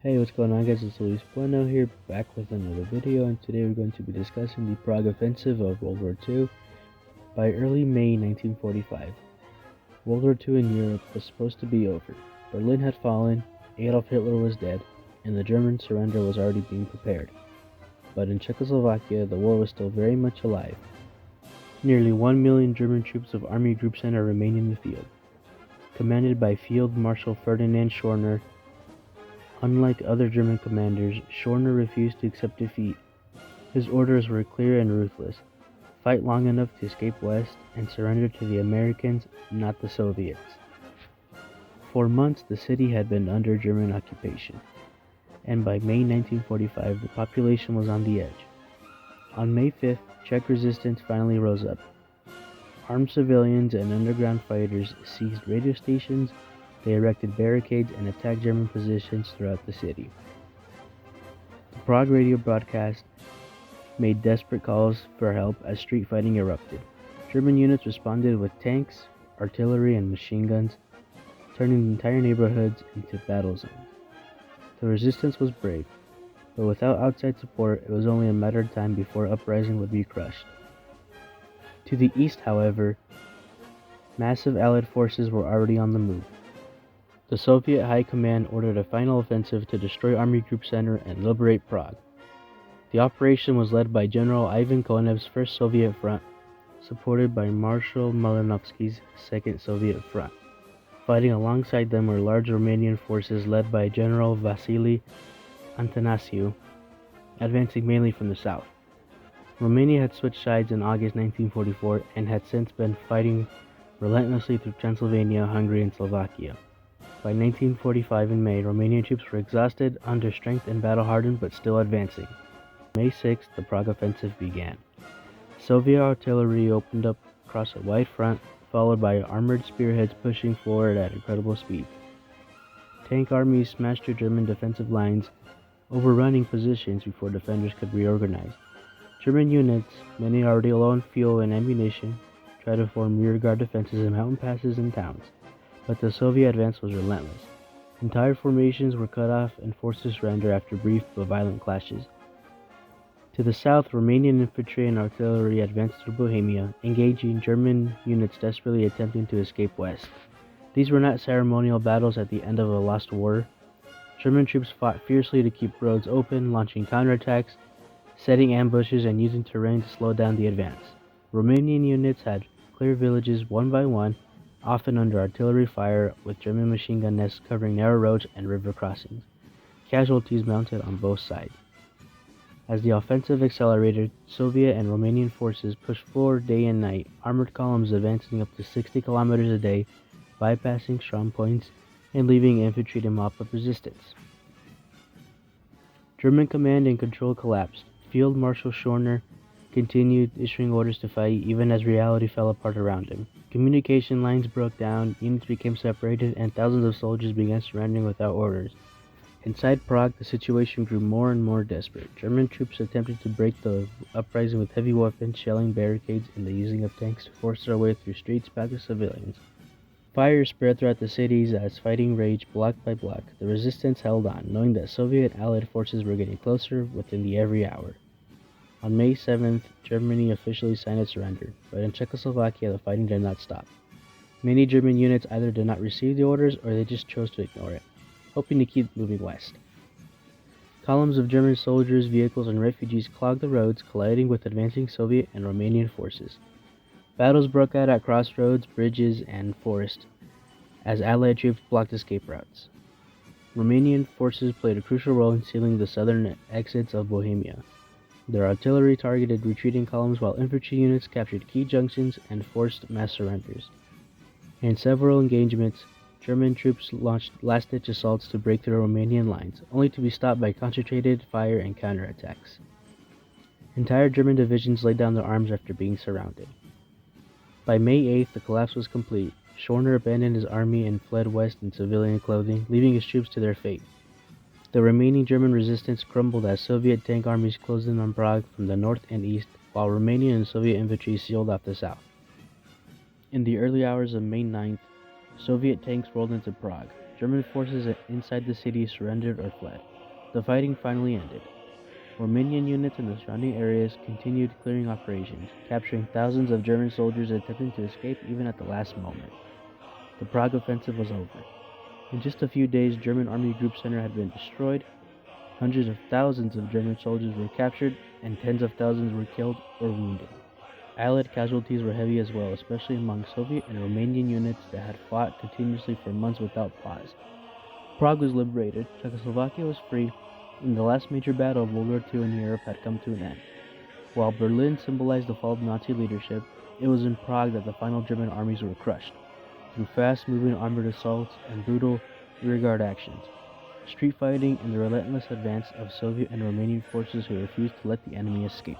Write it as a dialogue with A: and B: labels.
A: Hey, what's going on, guys? It's Luis Bueno here, back with another video, and today we're going to be discussing the Prague Offensive of World War II. By early May 1945, World War II in Europe was supposed to be over. Berlin had fallen, Adolf Hitler was dead, and the German surrender was already being prepared. But in Czechoslovakia, the war was still very much alive. Nearly 1 million German troops of Army Group Center remained in the field. Commanded by Field Marshal Ferdinand Schorner, unlike other German commanders, Schorner refused to accept defeat. His orders were clear and ruthless: fight long enough to escape west and surrender to the Americans, not the Soviets. For months the city had been under German occupation, and by May 1945 the population was on the edge. On May 5th, Czech resistance finally rose up. Armed civilians and underground fighters seized radio stations. They erected barricades and attacked German positions throughout the city. The Prague radio broadcast made desperate calls for help as street fighting erupted. German units responded with tanks, artillery, and machine guns, turning entire neighborhoods into battle zones. The resistance was brave, but without outside support, it was only a matter of time before uprising would be crushed. To the east, however, massive Allied forces were already on the move. The Soviet High Command ordered a final offensive to destroy Army Group Center and liberate Prague. The operation was led by General Ivan Konev's 1st Soviet Front, supported by Marshal Malinovsky's 2nd Soviet Front. Fighting alongside them were large Romanian forces led by General Vasily Antanasiu, advancing mainly from the south. Romania had switched sides in August 1944 and had since been fighting relentlessly through Transylvania, Hungary, and Slovakia. By 1945 in May, Romanian troops were exhausted, understrength, and battle-hardened, but still advancing. May 6th, the Prague Offensive began. Soviet artillery opened up across a wide front, followed by armored spearheads pushing forward at incredible speed. Tank armies smashed through German defensive lines, overrunning positions before defenders could reorganize. German units, many already low on fuel and ammunition, tried to form rearguard defenses in mountain passes and towns, but the Soviet advance was relentless. Entire formations were cut off and forced to surrender after brief but violent clashes. To the south, Romanian infantry and artillery advanced through Bohemia, engaging German units desperately attempting to escape west. These were not ceremonial battles at the end of a lost war. German troops fought fiercely to keep roads open, launching counterattacks, setting ambushes, and using terrain to slow down the advance. Romanian units had cleared villages one by one, often under artillery fire, with German machine gun nests covering narrow roads and river crossings. Casualties mounted on both sides. As the offensive accelerated, Soviet and Romanian forces pushed forward day and night, armored columns advancing up to 60 kilometers a day, bypassing strong points and leaving infantry to mop up resistance. German command and control collapsed. Field Marshal Schorner continued issuing orders to fight even as reality fell apart around him. Communication lines broke down, units became separated, and thousands of soldiers began surrendering without orders. Inside Prague, the situation grew more and more desperate. German troops attempted to break the uprising with heavy weapons, shelling barricades, and the using of tanks to force their way through streets packed with civilians. Fire spread throughout the cities as fighting raged block by block. The resistance held on, knowing that Soviet Allied forces were getting closer within every hour. On May 7th, Germany officially signed its surrender, but in Czechoslovakia the fighting did not stop. Many German units either did not receive the orders or they just chose to ignore it, hoping to keep moving west. Columns of German soldiers, vehicles, and refugees clogged the roads, colliding with advancing Soviet and Romanian forces. Battles broke out at crossroads, bridges, and forests as Allied troops blocked escape routes. Romanian forces played a crucial role in sealing the southern exits of Bohemia. Their artillery targeted retreating columns while infantry units captured key junctions and forced mass surrenders. In several engagements, German troops launched last-ditch assaults to break through Romanian lines, only to be stopped by concentrated fire and counterattacks. Entire German divisions laid down their arms after being surrounded. By May 8th, the collapse was complete. Schorner abandoned his army and fled west in civilian clothing, leaving his troops to their fate. The remaining German resistance crumbled as Soviet tank armies closed in on Prague from the north and east, while Romanian and Soviet infantry sealed off the south. In the early hours of May 9th, Soviet tanks rolled into Prague. German forces inside the city surrendered or fled. The fighting finally ended. Romanian units in the surrounding areas continued clearing operations, capturing thousands of German soldiers attempting to escape even at the last moment. The Prague offensive was over. In just a few days, German Army Group Center had been destroyed, hundreds of thousands of German soldiers were captured, and tens of thousands were killed or wounded. Allied casualties were heavy as well, especially among Soviet and Romanian units that had fought continuously for months without pause. Prague was liberated, Czechoslovakia was free, and the last major battle of World War II in Europe had come to an end. While Berlin symbolized the fall of Nazi leadership, it was in Prague that the final German armies were crushed, through fast-moving armored assaults and brutal rearguard actions, street fighting, and the relentless advance of Soviet and Romanian forces who refused to let the enemy escape.